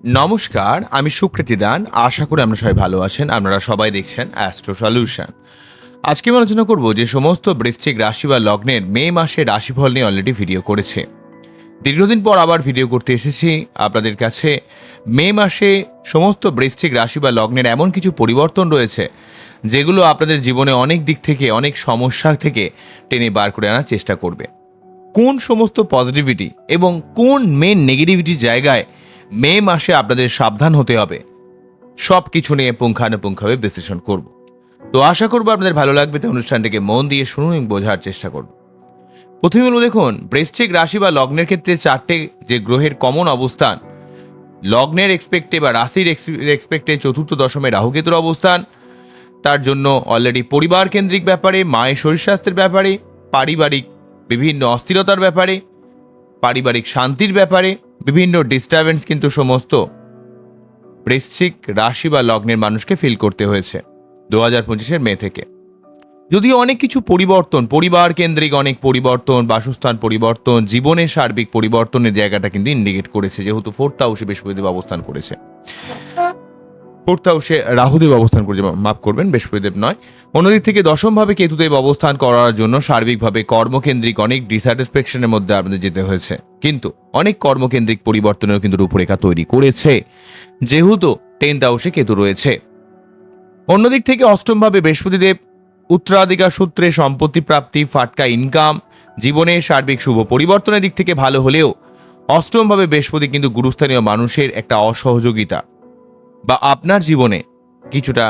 নমস্কার, আমি সুকৃতি দান। আশা করি আপনারা সবাই ভালো আছেন। আপনারা সবাই দেখছেন অ্যাস্ট্রো সলিউশন। আজকে আমি আলোচনা করব যে সমস্ত বৃশ্চিক রাশি বা লগ্নের মে মাসে রাশিফল নিয়ে অলরেডি ভিডিও করেছে। দীর্ঘদিন পর আবার ভিডিও করতে এসেছি আপনাদের কাছে। মে মাসে সমস্ত বৃশ্চিক রাশি বা লগ্নের এমন কিছু পরিবর্তন রয়েছে যেগুলো আপনাদের জীবনে অনেক দিক থেকে অনেক সমস্যা থেকে টেনে বার করে আনার চেষ্টা করবে। কোন সমস্ত পজিটিভিটি এবং কোন মেন নেগেটিভিটির জায়গায় মে মাসে আপনাদের সাবধান হতে হবে, সব কিছু নিয়ে পুঙ্খানুপুঙ্খভাবে বিশ্লেষণ করব। তো আশা করবো আপনাদের ভালো লাগবে। তো অনুষ্ঠানটিকে মন দিয়ে শুনুন এবং বোঝার চেষ্টা করুন। প্রথমে বলবো, দেখুন বৃশ্চিক রাশি বা লগ্নের ক্ষেত্রে চারটে যে গ্রহের কমন অবস্থান, লগ্নের এক্সপেক্টে বা রাশির এক্সপেক্টে চতুর্থ দশমে রাহুকেতুর অবস্থান, তার জন্য অলরেডি পরিবার কেন্দ্রিক ব্যাপারে, মায়ের শরীর স্বাস্থ্যের ব্যাপারে, পারিবারিক বিভিন্ন অস্থিরতার ব্যাপারে, পারিবারিক শান্তির ব্যাপারে বিভিন্ন ডিস্টারবেন্স কিন্তু সমস্ত বৃশ্চিক রাশি বা লগ্নের মানুষকে ফিল করতে হয়েছে 2025 মে থেকে। যদিও অনেক কিছু পরিবর্তন, পরিবার কেন্দ্রিক অনেক পরিবর্তন, বাসস্থান পরিবর্তন, জীবনের সার্বিক পরিবর্তনের জায়গাটা কিন্তু ইন্ডিকেট করেছে, যেহেতু ফোর্থ হাউসে বৃহস্পতিদেব অবস্থান করেছে। ফোর্থ হাউসে রাহুদেব অবস্থান করেছে, মাফ করবেন, বৃহস্পতিদেব নয়। অন্যদিক থেকে দশমভাবে কেতুদেব অবস্থান করার জন্য সার্বিকভাবে কর্মকেন্দ্রিক অনেক ডিস্যাটিসফ্যাকশনের মধ্যে আপনাদের যেতে হয়েছে, কিন্তু অনেক কর্মকেন্দ্রিক পরিবর্তনের কিন্তু রূপরেখা তৈরি করেছে, যেহেতু 10th হাউসে কেতু রয়েছে। অন্যদিক থেকে অষ্টমভাবে বৃহস্পতিদেব উত্তরাধিকার সূত্রে সম্পত্তি প্রাপ্তি, ফাটকা ইনকাম, জীবনের সার্বিক শুভ পরিবর্তনের দিক থেকে ভালো হলেও অষ্টমভাবে বৃহস্পতি কিন্তু গুরুস্থানীয় মানুষের একটা অসহযোগিতা বা আপনার জীবনে কিছুটা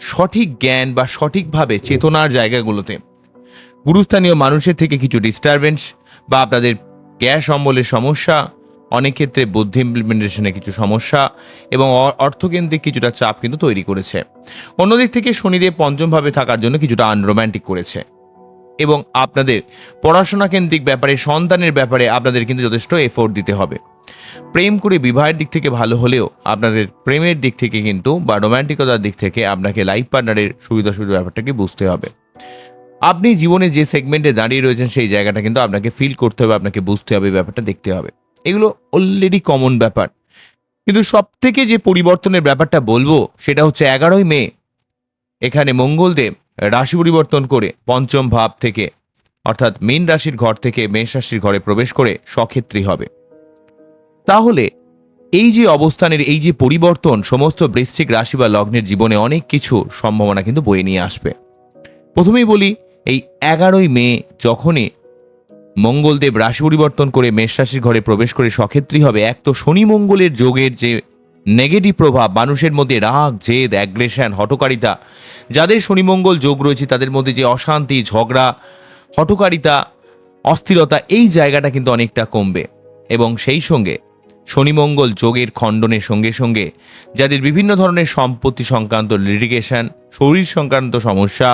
সঠিক জ্ঞান বা সঠিকভাবে চেতনার জায়গাগুলোতে গুরুস্থানীয় মানুষের থেকে কিছু ডিস্টারবেন্স বা আপনাদের গ্যাস অম্বলের সমস্যা, অনেক ক্ষেত্রে বুদ্ধি ইমপ্লিমেন্টেশনে কিছু সমস্যা এবং অর্থকেন্দ্রিক কিছুটা চাপ কিন্তু তৈরি করেছে। অন্যদিক থেকে শনিদেব পঞ্চমভাবে থাকার জন্য কিছুটা আনরোম্যান্টিক করেছে এবং আপনাদের পড়াশোনা কেন্দ্রিক ব্যাপারে, সন্তানের ব্যাপারে আপনাদের কিন্তু যথেষ্ট এফোর্ট দিতে হবে। প্রেম করে বিবাহের দিক থেকে ভালো হলেও আপনাদের প্রেমের দিক থেকে কিন্তু বা রোম্যান্টিকতার দিক থেকে আপনাকে লাইফ পার্টনারের সুবিধা ব্যাপারটাকে বুঝতে হবে। আপনি জীবনে যে সেগমেন্টে দাঁড়িয়ে রয়েছেন সেই জায়গাটা কিন্তু আপনাকে ফিল করতে হবে, আপনাকে বুঝতে হবে, ব্যাপারটা দেখতে হবে। এগুলো অলরেডি কমন ব্যাপার। কিন্তু সব থেকে যে পরিবর্তনের ব্যাপারটা বলবো সেটা হচ্ছে 11ই মে এখানে মঙ্গলদেব রাশি পরিবর্তন করে পঞ্চম ভাব থেকে অর্থাৎ মীন রাশির ঘর থেকে মেষ রাশির ঘরে প্রবেশ করে সক্ষেত্রী হবে। তাহলে এই যে অবস্থানের এই যে পরিবর্তন সমস্ত বৃশ্চিক রাশি বা লগ্নের জীবনে অনেক কিছু সম্ভাবনা কিন্তু বয়ে নিয়ে আসবে। প্রথমেই বলি, এই 11ই মে যখনই মঙ্গলদেব রাশি পরিবর্তন করে মেষ রাশির ঘরে প্রবেশ করে সক্ষেত্রী হবে, এক তো শনি মঙ্গলের যোগের যে নেগেটিভ প্রভাব, মানুষের মধ্যে রাগ, জেদ, অ্যাগ্রেশন, হঠকারিতা, যাদের শনি মঙ্গল যোগ রয়েছে তাদের মধ্যে যে অশান্তি, ঝগড়া, হঠকারিতা, অস্থিরতা, এই জায়গাটা কিন্তু অনেকটা কমবে। এবং সেই সঙ্গে শনি মঙ্গল যোগের খণ্ডনের সঙ্গে সঙ্গে যাদের বিভিন্ন ধরনের সম্পত্তি সংক্রান্ত লিটিগেশন, শরীর সংক্রান্ত সমস্যা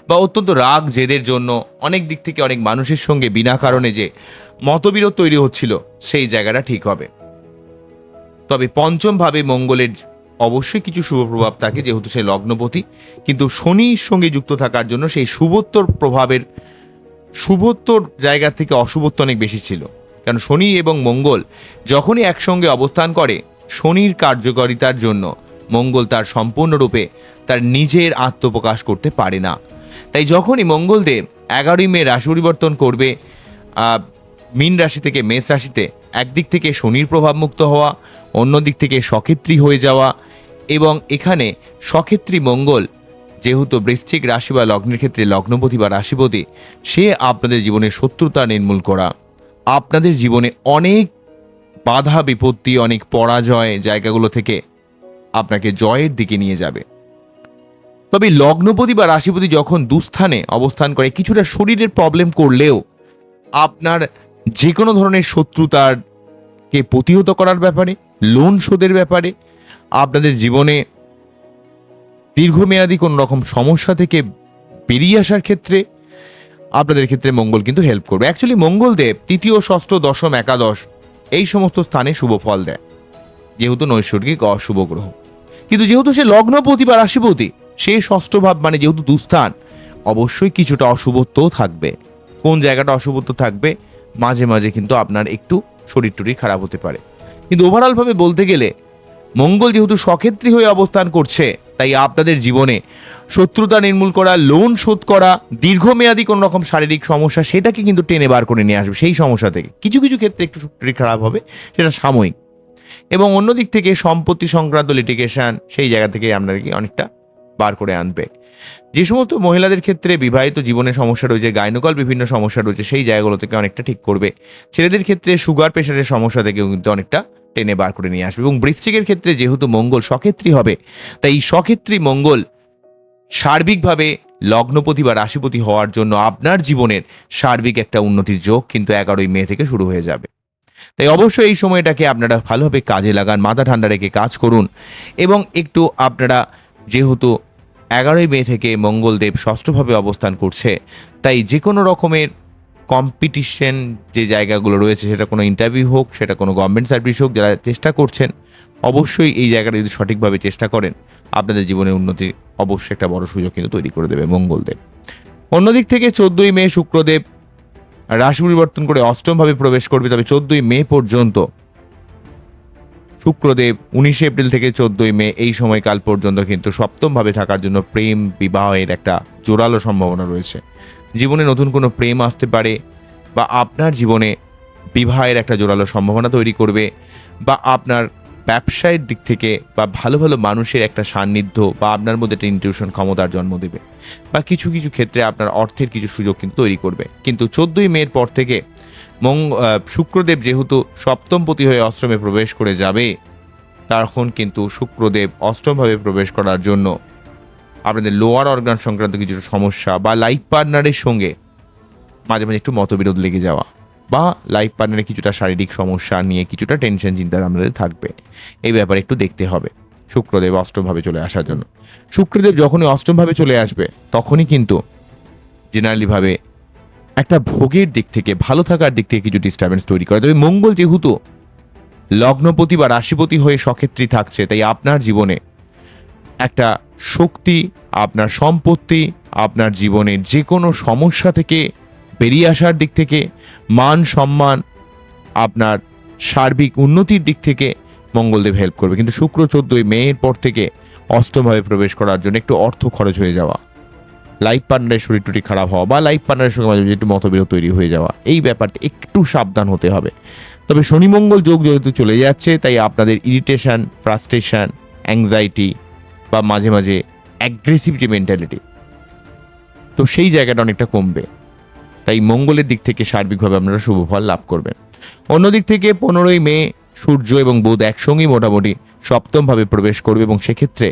বা অত্যন্ত রাগ জেদের জন্য অনেক দিক থেকে অনেক মানুষের সঙ্গে বিনা কারণে যে মতবিরোধ তৈরি হচ্ছিল সেই জায়গাটা ঠিক হবে। তবে পঞ্চমভাবে মঙ্গলের অবশ্যই কিছু শুভ প্রভাব থাকে, যেহেতু সে লগ্নপতি, কিন্তু শনির সঙ্গে যুক্ত থাকার জন্য সেই শুভত্বর প্রভাবের শুভত্বর জায়গা থেকে অশুভত্ব অনেক বেশি ছিল। কারণ শনি এবং মঙ্গল যখনই একসঙ্গে অবস্থান করে, শনির কার্যকারিতার জন্য মঙ্গল তার সম্পূর্ণরূপে তার নিজের আত্মপ্রকাশ করতে পারে না। তাই যখনই মঙ্গলদেব 11ই মে রাশি পরিবর্তন করবে মীন রাশি থেকে মেষ রাশিতে, একদিক থেকে শনির প্রভাব মুক্ত হওয়া, অন্য দিক থেকে সক্ষেত্রী হয়ে যাওয়া, এবং এখানে সক্ষেত্রী মঙ্গল যেহেতু বৃশ্চিক রাশি বা লগ্নের ক্ষেত্রে লগ্নপতি বা রাশিপতি, সে আপনাদের জীবনের শত্রুতা নির্মূল করা, আপনাদের জীবনে অনেক বাধা বিপত্তি, অনেক পরাজয় জায়গাগুলো থেকে আপনাকে জয়ের দিকে নিয়ে যাবে। তবে লগ্নপতি বা রাশিপতি যখন দুস্থানে অবস্থান করে, কিছুটা শরীরের প্রবলেম করলেও আপনার যে কোনো ধরনের শত্রুতাকে প্রতিহত করার ব্যাপারে, লোন শোধের ব্যাপারে, আপনাদের জীবনে দীর্ঘমেয়াদী কোনো রকম সমস্যা থেকে বেরিয়ে আসার ক্ষেত্রে আপনাদের ক্ষেত্রে মঙ্গল কিন্তু হেল্প করবে। অ্যাকচুয়ালি মঙ্গলদেব তৃতীয়, ষষ্ঠ, দশম, একাদশ এই সমস্ত স্থানে শুভ ফল দেয়, যেহেতু নৈসর্গিক অশুভ গ্রহ। কিন্তু যেহেতু সে লগ্নপতি বা রাশিপতি, সে ষষ্ঠ ভাব মানে যেহেতু দুস্থান, অবশ্যই কিছুটা অশুভত্বও থাকবে। কোন জায়গাটা অশুভত্ব থাকবে, মাঝে মাঝে কিন্তু আপনার একটু শরীর টরীর খারাপ হতে পারে। কিন্তু ওভারঅলভাবে বলতে গেলে মঙ্গল যেহেতু সক্ষেত্রী হয়ে অবস্থান করছে, তাই আপনাদের জীবনে শত্রুতা নির্মূল করা, লোন শোধ করা, দীর্ঘমেয়াদী কোনো রকম শারীরিক সমস্যা সেটাকে কিন্তু টেনে বার করে নিয়ে আসবে সেই সমস্যা থেকে। কিছু কিছু ক্ষেত্রে একটু শরীর খারাপ হবে, সেটা সাময়িক। এবং অন্যদিক থেকে সম্পত্তি সংক্রান্ত লিটিগেশন সেই জায়গা থেকে আপনাদেরকে অনেকটা বার করে আনবে। যে সমস্ত মহিলাদের ক্ষেত্রে বিবাহিত জীবনে সমস্যা রয়েছে, গাইনোকল বিভিন্ন সমস্যা রয়েছে, সেই জায়গাগুলো থেকে অনেকটা ঠিক করবে। ছেলেদের ক্ষেত্রে সুগার প্রেশারের সমস্যা থেকেও কিন্তু অনেকটা টেনে বার করে নিয়ে আসবে। এবং বৃশ্চিকের ক্ষেত্রে যেহেতু মঙ্গল সক্ষেত্রী হবে, তাই এই সক্ষেত্রী মঙ্গল সার্বিকভাবে লগ্নপতি বা রাশিপতি হওয়ার জন্য আপনার জীবনের সার্বিক একটা উন্নতির যোগ কিন্তু 11ই মে থেকে শুরু হয়ে যাবে। তাই অবশ্যই এই সময়টাকে আপনারা ভালোভাবে কাজে লাগান, মাথা ঠান্ডা রেখে কাজ করুন। এবং একটু আপনারা যেহেতু 11ই মে থেকে মঙ্গলদেব ষষ্ঠভাবে অবস্থান করছে, তাই যে কোনো রকমের কম্পিটিশন যে জায়গাগুলো রয়েছে, সেটা কোনো ইন্টারভিউ হোক, সেটা কোনো গভর্নমেন্ট সার্ভিস হোক, যারা চেষ্টা করছেন অবশ্যই এই জায়গাটা যদি সঠিকভাবে চেষ্টা করেন, আপনাদের জীবনের উন্নতি অবশ্যই একটা বড় সুযোগ কিন্তু তৈরি করে দেবে মঙ্গলদেব। অন্যদিক থেকে 14ই মে শুক্রদেব রাশি পরিবর্তন করে অষ্টমভাবে প্রবেশ করবে। তবে 14ই মে পর্যন্ত শুক্রদেব 19 এপ্রিল থেকে 14ই মে এই সময়কাল পর্যন্ত কিন্তু সপ্তমভাবে থাকার জন্য প্রেম বিবাহের একটা জোরালো সম্ভাবনা রয়েছে। জীবনে নতুন কোনো প্রেম আসতে পারে, বা আপনার জীবনে বিবাহের একটা জোরালো সম্ভাবনা তৈরি করবে, বা আপনার ব্যবসায়ের দিক থেকে বা ভালো ভালো মানুষের একটা সান্নিধ্য বা আপনার মধ্যে একটা ইনটিউশন ক্ষমতার জন্ম দেবে, বা কিছু কিছু ক্ষেত্রে আপনার অর্থের কিছু সুযোগ কিন্তু তৈরি করবে। কিন্তু 14ই মের পর থেকে শুক্রদেব যেহেতু সপ্তমপতি হয়ে অষ্টমে প্রবেশ করে যাবে, তখন কিন্তু শুক্রদেব অষ্টমভাবে প্রবেশ করার জন্য আপনাদের লোয়ার অর্গান সংক্রান্ত কিছু সমস্যা, বা লাইফ পার্টনারের সঙ্গে মাঝে মাঝে একটু মতবিরোধ লেগে যাওয়া, বা লাইফ পার্টনারের কিছুটা শারীরিক সমস্যা নিয়ে কিছুটা টেনশন চিন্তা আপনাদের থাকবে। এই ব্যাপারে একটু দেখতে হবে শুক্রদেব অষ্টমভাবে চলে আসার জন্য। শুক্রদেব যখনই অষ্টমভাবে চলে আসবে, তখনই কিন্তু জেনারেলিভাবে একটা ভোগের দিক থেকে, ভালো থাকার দিক থেকে কিছু ডিস্টারবেন্স তৈরি করে। তবে মঙ্গল যেহেতু লগ্নপতি বা রাশিপতি হয়ে সক্ষেত্রী থাকছে, তাই আপনার জীবনে একটা শক্তি, আপনার সম্পত্তি, আপনার জীবনের যে কোনো সমস্যা থেকে বেরিয়ে আসার দিক থেকে, মান সম্মান, আপনার সার্বিক উন্নতির দিক থেকে মঙ্গলদেব হেল্প করবে। কিন্তু শুক্র 14ই মের পর থেকে অষ্টমভাবে প্রবেশ করার জন্য একটু অর্থ খরচ হয়ে যাওয়া, লাইফ পার্টনারের শরীর টুটি খারাপ হওয়া, বা লাইফ পার্টনারের সঙ্গে মাঝে মাঝে একটু মতবিরোধ তৈরি হয়ে যাওয়া, এই ব্যাপারটা একটু সাবধান হতে হবে। তবে শনি মঙ্গল যোগ যেহেতু চলে যাচ্ছে, তাই আপনাদের ইরিটেশন, ফ্রাস্ট্রেশন, অ্যাংজাইটি, বা মাঝে মাঝে অ্যাগ্রেসিভ যে মেন্টালিটি, তো সেই জায়গাটা অনেকটা কমবে। তাই মঙ্গলের দিক থেকে সার্বিকভাবে আপনারা শুভ ফল লাভ করবেন। অন্যদিক থেকে 15ই মে সূর্য এবং বুধ একসঙ্গেই মোটামুটি সপ্তমভাবে প্রবেশ করবে, এবং সেক্ষেত্রে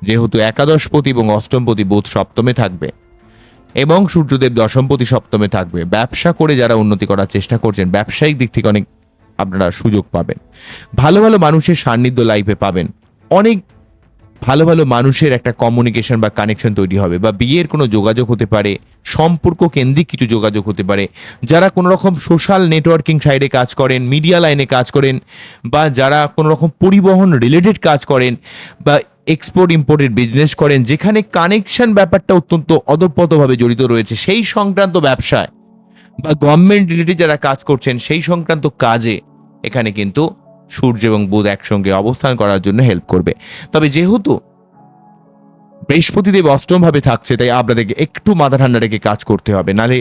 যেহেতু একাদশপতি এবং অষ্টমপতি বুধ সপ্তমে থাকবে, এবং সূর্যদেব দশমপতি সপ্তমে থাকবে, ব্যবসা করে যারা উন্নতি করার চেষ্টা করছেন, ব্যবসায়িক দিক থেকে অনেক আপনারা সুযোগ পাবেন। ভালো ভালো মানুষের সান্নিধ্য লাইফে পাবেন। অনেক ভালো ভালো মানুষের একটা কমিউনিকেশন বা কানেকশন তৈরি হবে, বা বিয়ের কোনো যোগাযোগ হতে পারে, সম্পর্ক কেন্দ্রিক কিছু যোগাযোগ হতে পারে। যারা কোনো রকম সোশ্যাল নেটওয়ার্কিং সাইডে কাজ করেন, মিডিয়া লাইনে কাজ করেন, বা যারা কোনো রকম পরিবহন রিলেটেড কাজ করেন, বা এক্সপোর্ট ইম্পোর্টের বিজনেস করেন, যেখানে কানেকশন ব্যাপারটা অত্যন্ত অদপ্রতভাবে জড়িত রয়েছে, সেই সংক্রান্ত ব্যবসায় বা গভর্নমেন্ট রিলেটেড যারা কাজ করছেন, সেই সংক্রান্ত কাজে এখানে কিন্তু সূর্য এবং বুধ একসঙ্গে অবস্থান করার জন্য হেল্প করবে। তবে যেহেতু বৃহস্পতিদেব অষ্টমভাবে থাকছে, তাই আপনাদেরকে একটু মাথা ঠান্ডা রেখে কাজ করতে হবে, নালে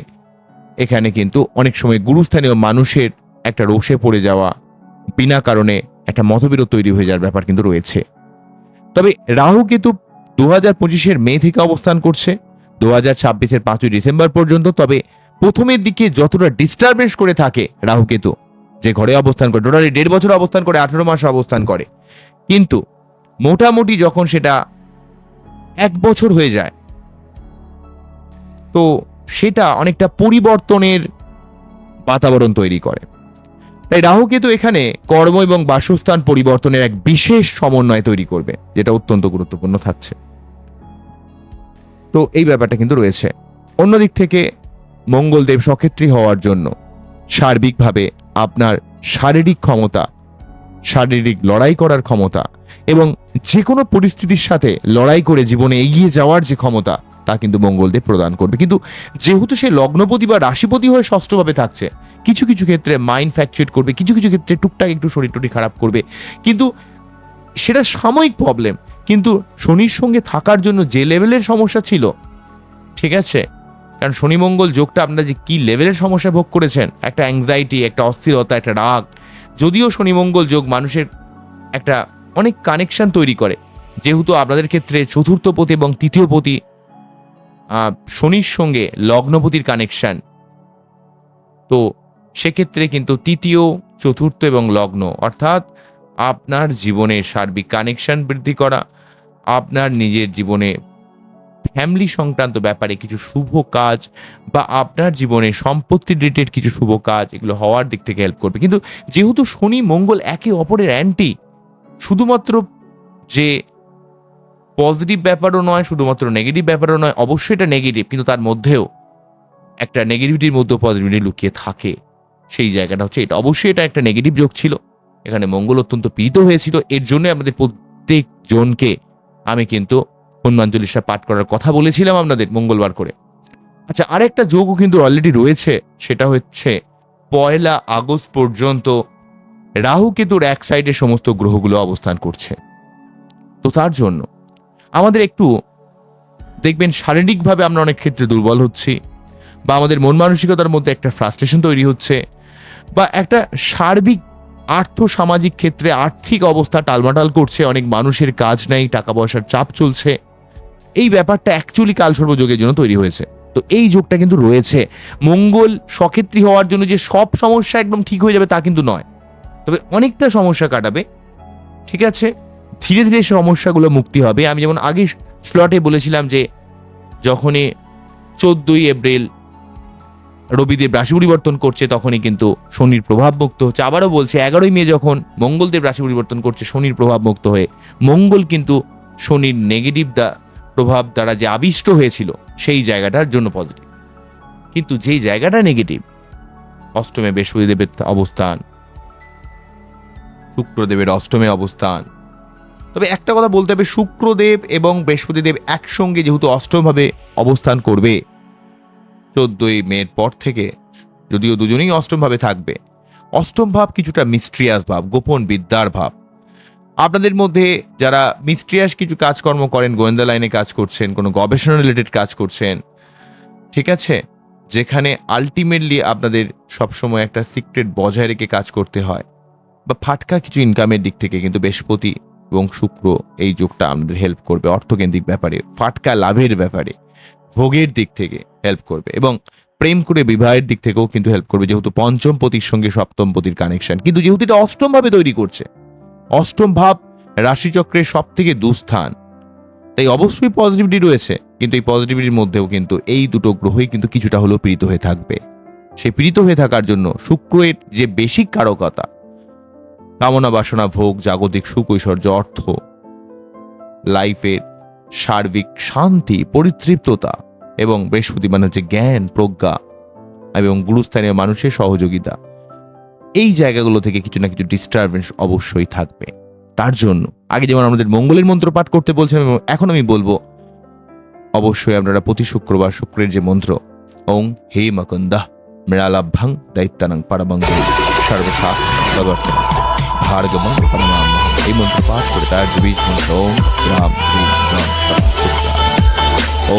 এখানে কিন্তু অনেক সময় গুরুস্থানীয় মানুষের একটা রোষে পড়ে যাওয়া, বিনা কারণে একটা মতবিরোধ তৈরি হয়ে যাওয়ার ব্যাপার কিন্তু রয়েছে। তবে রাহু কেতু 2025-এর মে থেকে অবস্থান করছে 2026-এর 5ই ডিসেম্বর পর্যন্ত। তবে প্রথমের দিকে যতটা ডিস্টারবেন্স করে থাকে রাহু কেতু, যে ঘরে অবস্থান করে টোটালি 1.5 বছর অবস্থান করে, 18 মাস অবস্থান করে, কিন্তু মোটামুটি যখন সেটা 1 বছর হয়ে যায়, তো সেটা অনেকটা পরিবর্তনের বাতাবরণ তৈরি করে। তাই রাহু কেতু এখানে কর্ম এবং বাসস্থান পরিবর্তনের এক বিশেষ সমন্বয় তৈরি করবে, যেটা অত্যন্ত গুরুত্বপূর্ণ থাকছে। তো এই ব্যাপারটা কিন্তু রয়েছে। অন্যদিক থেকে মঙ্গলদেব সক্ষেত্রী হওয়ার জন্য সার্বিকভাবে আপনার শারীরিক ক্ষমতা, শারীরিক লড়াই করার ক্ষমতা, এবং যে কোনো পরিস্থিতির সাথে লড়াই করে জীবনে এগিয়ে যাওয়ার যে ক্ষমতা, তা কিন্তু মঙ্গলদেব প্রদান করবে। কিন্তু যেহেতু সে লগ্নপতি বা রাশিপতি হয়ে ষষ্ঠভাবে থাকছে, কিছু কিছু ক্ষেত্রে মাইন্ড ফ্যাকচুয়েট করবে, কিছু কিছু ক্ষেত্রে টুকটাক একটু শরীর টরীর খারাপ করবে, কিন্তু সেটা সাময়িক প্রবলেম। কিন্তু শনির সঙ্গে থাকার জন্য যে লেভেলের সমস্যা ছিল, ঠিক আছে, কারণ শনি মঙ্গল যোগটা আপনারা যে কি লেভেলের সমস্যা ভোগ করেছেন, একটা অ্যাংজাইটি, একটা অস্থিরতা, একটা রাগ, যদিও শনি মঙ্গল যোগ মানুষের একটা অনেক কানেকশন তৈরি করে, যেহেতু আপনাদের ক্ষেত্রে চতুর্থ পতি এবং তৃতীয় পতি শনির সঙ্গে লগ্নপতির কানেকশন, তো সেক্ষেত্রে কিন্তু তৃতীয়, চতুর্থ এবং লগ্ন অর্থাৎ আপনার জীবনে সার্বিক কানেকশন বৃদ্ধি করা, আপনার নিজের জীবনে ফ্যামিলি সংক্রান্ত ব্যাপারে কিছু শুভ কাজ বা আপনার জীবনে সম্পত্তি রিলেটেড কিছু শুভ কাজ, এগুলো হওয়ার দিক থেকে হেল্প করবে। কিন্তু যেহেতু শনি মঙ্গল একে অপরের অ্যান্টি, শুধুমাত্র যে পজিটিভ ব্যাপারও নয়, শুধুমাত্র নেগেটিভ ব্যাপারও নয়, অবশ্যই এটা নেগেটিভ, কিন্তু তার মধ্যেও একটা নেগেটিভিটির মধ্যেও পজিটিভিটি লুকিয়ে থাকে। সেই জায়গাটা হচ্ছে এটা, অবশ্যই এটা একটা নেগেটিভ যোগ ছিল, এখানে মঙ্গল অত্যন্ত পীড়িত হয়েছিল। এর জন্য আমাদের প্রত্যেক জনকে আমি কিন্তু হনুমান চল্লিশা পাঠ করার কথা বলেছিলাম আপনাদের মঙ্গলবার করে। আচ্ছা, আরেকটা যোগও কিন্তু অলরেডি রয়েছে, সেটা হচ্ছে 1 আগস্ট পর্যন্ত রাহু কেতুর এক সাইডে সমস্ত গ্রহগুলো অবস্থান করছে। তো তার জন্য আমাদের একটু দেখবেন শারীরিকভাবে আমরা অনেক ক্ষেত্রে দুর্বল হচ্ছি, বা আমাদের মন মানসিকতার মধ্যে একটা ফ্রাস্ট্রেশন তৈরি হচ্ছে, বা একটা সার্বিক আর্থ সামাজিক ক্ষেত্রে আর্থিক অবস্থা টালমাটাল করছে, অনেক মানুষের কাজ নাই, টাকা পয়সার চাপ চলছে। এই ব্যাপারটা অ্যাকচুয়ালি কালসর্প যোগের জন্য তৈরি হয়েছে। তো এই যোগটা কিন্তু রয়েছে। মঙ্গল সক্ষেত্রী হওয়ার জন্য যে সব সমস্যা একদম ঠিক হয়ে যাবে তা কিন্তু নয়, তবে অনেকটা সমস্যা কাটাবে, ঠিক আছে, ধীরে ধীরে সমস্যাগুলো মুক্তি হবে। আমি যেমন আগে স্লটে বলেছিলাম যে যখনই 14ই এপ্রিল রবিদেব রাশি পরিবর্তন করছে তখনই কিন্তু শনির প্রভাব মুক্ত হচ্ছে। আবারও বলছে 11ই মে যখন মঙ্গলদেব রাশি পরিবর্তন করছে শনির প্রভাব মুক্ত হয়ে, মঙ্গল কিন্তু শনির নেগেটিভ প্রভাব দ্বারা যে আবিষ্ট হয়েছিল সেই জায়গাটার জন্য পজিটিভ। কিন্তু যেই জায়গাটা নেগেটিভ, অষ্টমে বৃহস্পতিদেবের অবস্থান, শুক্রদেবের অষ্টমে অবস্থান। তবে একটা কথা বলতে হবে, শুক্রদেব এবং বৃহস্পতিদেব একসঙ্গে যেহেতু অষ্টমভাবে অবস্থান করবে 14ই মের পর থেকে, যদিও দুজনেই অষ্টমভাবে থাকবে, অষ্টম ভাব কিছুটা মিস্ট্রিয়াস ভাব, গোপন বিদ্যার ভাব। আপনাদের মধ্যে যারা মিস্ট্রিয়াস কিছু কাজকর্ম করেন, গোয়েন্দা লাইনে কাজ করছেন, কোনো গবেষণা রিলেটেড কাজ করছেন, ঠিক আছে, যেখানে আলটিমেটলি আপনাদের সবসময় একটা সিক্রেট বজায় রেখে কাজ করতে হয়, বা ফাটকা কিছু ইনকামের দিক থেকে কিন্তু বৃহস্পতি এবং শুক্র এই যোগটা আমাদের হেল্প করবে অর্থকেন্দ্রিক ব্যাপারে, ফাটকা লাভের ব্যাপারে, ভোগের দিক থেকে হেল্প করবে, এবং প্রেম করে বিবাহের দিক থেকেও কিন্তু হেল্প করবে, যেহেতু পঞ্চম পতির সঙ্গে সপ্তম পতির কানেকশন। কিন্তু যেহেতু এটা অষ্টম ভাবে তৈরি করছে, অষ্টম ভাব রাশিচক্রের সব থেকে দুস্থান, তাই অবশ্যই পজিটিভিটি রয়েছে, কিন্তু এই পজিটিভিটির মধ্যেও কিন্তু এই দুটো গ্রহই কিন্তু কিছুটা হলেও পীড়িত হয়ে থাকবে। সেই পীড়িত হয়ে থাকার জন্য শুক্রের যে বেসিক কারকতা, কামনা বাসনা ভোগ, জাগতিক সুখ ঐশ্বর্য, অর্থ, লাইফের সার্বিক শান্তি, পরিতৃপ্ততা, এবং বৃহস্পতি মানে হচ্ছে জ্ঞান, প্রজ্ঞা এবং গুরুস্থানীয় মানুষের সহযোগিতা, এই জায়গাগুলো থেকে কিছু না কিছু ডিস্টারবেন্স অবশ্যই থাকবে। তার জন্য আগে যেমন আমাদের মঙ্গলের মন্ত্র পাঠ করতে বলছিলাম, এখন আমি বলবো অবশ্যই আপনারা প্রতি শুক্রবার শুক্রের যে মন্ত্র, ওং হে মকন্দা মৃণালাভ্যাং দায়িত্বানাং পরমং সর্বশাস্ত্র ভার্গবং পরমাম, এই মন্ত্র পাঠ করে তার বীজ মন্ত্র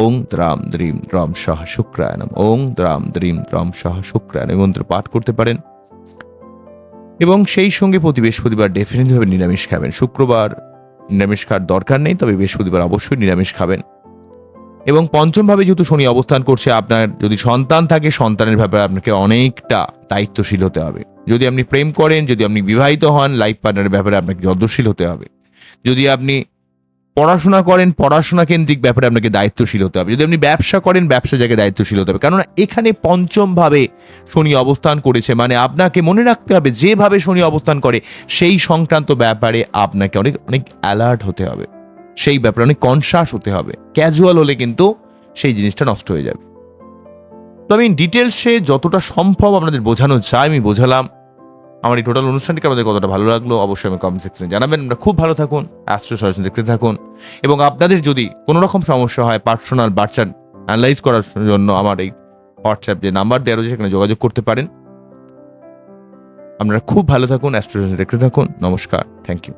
ওং দ্রাম দ্রিম দ্রম সহ শুক্রায় নম, ওং দ্রাম দ্রিম দ্রম সহ শুক্রায় নম, এই মন্ত্র পাঠ করতে পারেন। এবং সেই সঙ্গে প্রতি বৃহস্পতিবার ডেফিনেটলিভাবে নিরামিষ খাবেন। শুক্রবার নিরামিষ খাওয়ার দরকার নেই, তবে বৃহস্পতিবার অবশ্যই নিরামিষ খাবেন। এবং পঞ্চমভাবে যেহেতু শনি অবস্থান করছে, আপনার যদি সন্তান থাকে সন্তানের ব্যাপারে আপনাকে অনেকটা দায়িত্বশীল হতে হবে। যদি আপনি প্রেম করেন, যদি আপনি বিবাহিত হন, লাইফ পার্টনারের ব্যাপারে আপনাকে যত্নশীল হতে হবে। যদি আপনি পড়াশোনা করেন, পড়াশোনা কেন্দ্রিক ব্যাপারে আপনাকে দায়িত্বশীল হতে হবে। যদি আপনি ব্যবসা করেন, ব্যবসা জায়গায় দায়িত্বশীল হতে হবে। কেননা এখানে পঞ্চমভাবে শনি অবস্থান করেছে, মানে আপনাকে মনে রাখতে হবে যেভাবে শনি অবস্থান করে সেই সংক্রান্ত ব্যাপারে আপনাকে অনেক অনেক অ্যালার্ট হতে হবে, সেই ব্যাপারে অনেক কনসাস হতে হবে। ক্যাজুয়াল হলে কিন্তু সেই জিনিসটা নষ্ট হয়ে যাবে। তো আমি ডিটেলসে যতটা সম্ভব আপনাদের বোঝানো যায় আমি বোঝালাম। আমার এই টোটাল অনুষ্ঠানটিকে আমাদের কতটা ভালো লাগলো অবশ্যই আমি কমেন্ট সেকশনে জানাবেন। আমরা খুব ভালো থাকুন, অ্যাস্ট্রো সলিউশন দেখতে থাকুন, এবং আপনাদের যদি কোনো রকম সমস্যা হয় পার্সোনাল বার্চার অ্যানালাইজ করার জন্য আমার এই হোয়াটসঅ্যাপ যে নাম্বার দেওয়া রয়েছে সেখানে যোগাযোগ করতে পারেন। আপনারা খুব ভালো থাকুন, অ্যাস্ট্রো দেখতে থাকুন। নমস্কার, থ্যাংক ইউ।